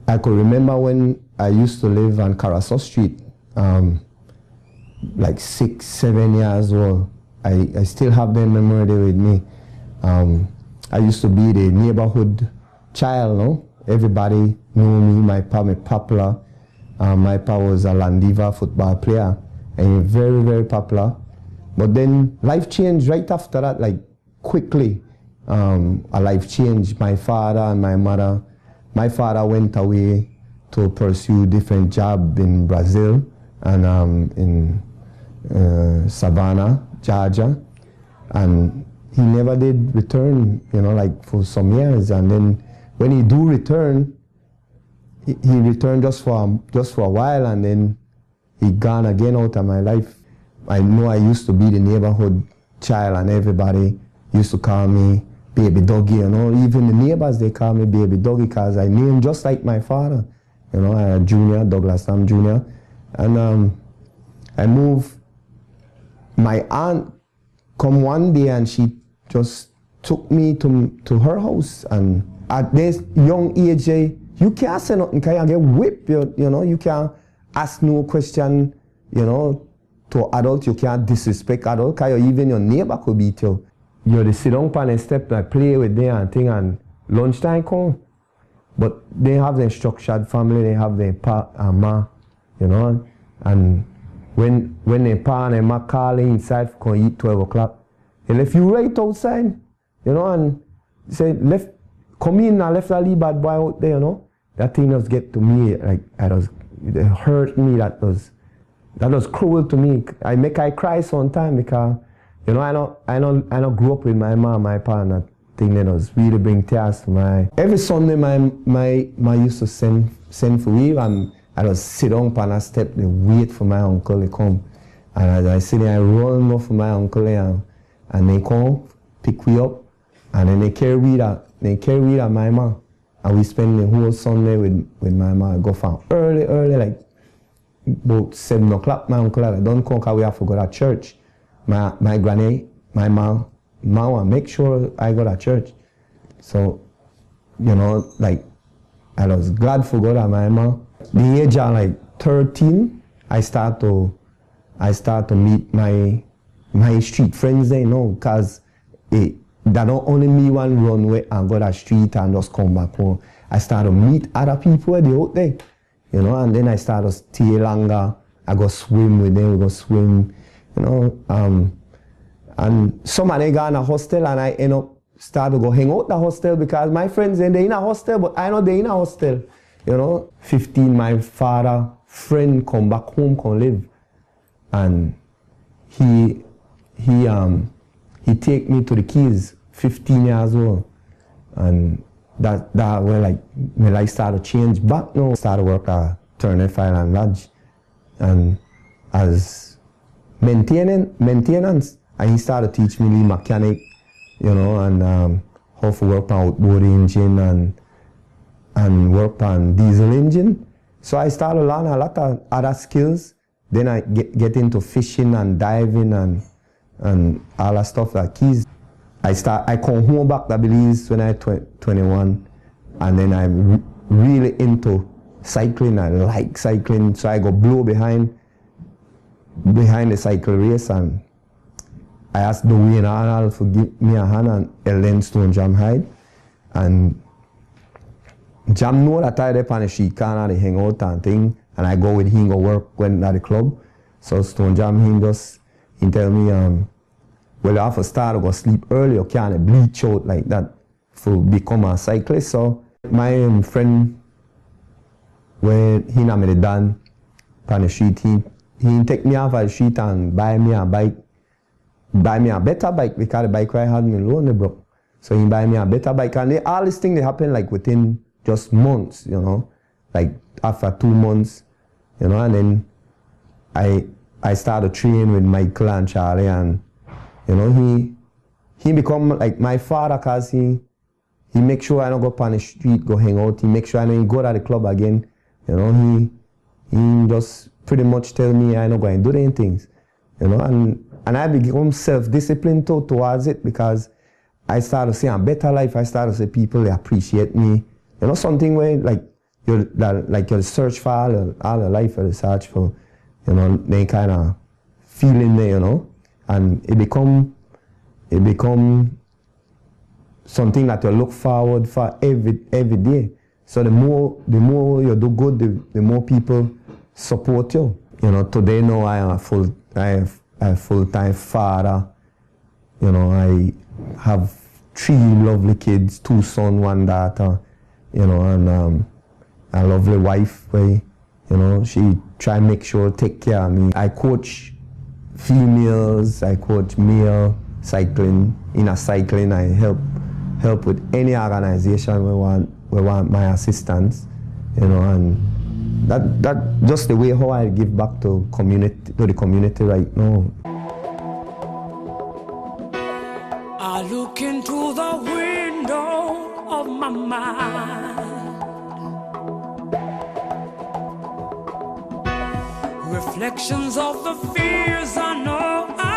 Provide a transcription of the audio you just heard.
I could remember when I used to live on Carasso Street, like 6, 7 years old. I still have that memory there with me. I used to be the neighborhood child, no? Everybody knew me, my pa was popular. My pa was a Landiva football player, and very, very popular. But then life changed right after that, like quickly. A life changed. My father and my mother. My father went away to pursue different job in Brazil and in Savannah, Georgia, and he never did return, like for some years. And then when he do return, he returned just for a while, and then he gone again out of my life. I know I used to be the neighborhood child, and everybody used to call me Baby Doggy, Even the neighbors, they call me Baby Doggy because I named just like my father, Junior, Douglas Sam Jr. And I moved. My aunt come one day and she just took me to her house, and at this young age, you can't say nothing, because you get whipped, you can't ask no question, to adult, you can't disrespect adult, because even your neighbor could beat you. You sit down on the step and play with them and thing, and lunchtime come. But they have their structured family, they have their pa and ma, and when their pa and their ma call inside for come eat 12 o'clock, they left you right outside, and say, come in and left that little bad boy out there, That thing just get to me, like, it hurt me, that was cruel to me. I cry sometimes because, I don't grew up with my mom, my pa, and that thing that was really bring tears to my eye. Every Sunday, my used to send for me, and I just sit down on a step and wait for my uncle to come. And as I sit there, I run off for my uncle, and they come, pick me up, and then they carry me to my mom. And we spend the whole Sunday with my mom. I go from early, like about 7 o'clock, my uncle, I don't come because we have to go to church. My granny, my mom make sure I go to church. So, like, I was glad for God at my mom. The age of like 13, I start to meet my street friends there, because that not only me one run away and go to the street and just come back home. I start to meet other people where they out there, and then I start to stay longer. I go swim with them, we go swim, and some of them go in a hostel, and I end up start to go hang out the hostel because my friends they in a hostel, but I know they in a hostel, 15, my father friend come back home, come live, and he take me to the Keys, 15 years old, and that where like my life started to change back now. Started work at Turner Fire and Lodge, and as maintenance, and he started to teach me the mechanic, and how to work on outboard engine and work on diesel engine. So I started to learn a lot of other skills. Then I get into fishing and diving and all that stuff like Keys. I come home back to Belize when I was 21, and then I'm really into cycling. I like cycling, so I go blow behind the cycle race, and I asked Dwayne Arnold to give me a hand, and Ellen Stone Jam Hyde, and Jam know that I there on the street corner, they hang out and thing, and I go with him, go work when at the club. So Stone Jam, he tell me, well, you have to start to go sleep early, you can't bleach out like that to become a cyclist. So my friend, when he and me done on the street, he take me off of the street and buy me a bike, buy me a better bike, because the bike I had me loan broke. So he buy me a better bike, and all these things they happen like within just months, like after 2 months, and then I started training with Michael and Charlie, and he become like my father, because he make sure I don't go up on the street, go hang out. He make sure I don't go to the club again. He just pretty much tell me I don't go and do any things. And I become self-disciplined towards it, because I started to see a better life. I started to see people, they appreciate me. Something where like you'll search for all your life, you'll search for, you know, they kind of feeling there, you know, and it become something that you look forward for every day. So the more you do good, the more people support you. You know, today now I am a full-time father. You know, I have 3 lovely kids, 2 sons, 1 daughter. You know, and a lovely wife. You know, she try and make sure take care of me. I coach females, I coach male cycling. In a cycling, I help with any organization we want my assistance, you know, and that just the way how I give back to the community right now. I look into the window of my mind, reflections of the fears I know I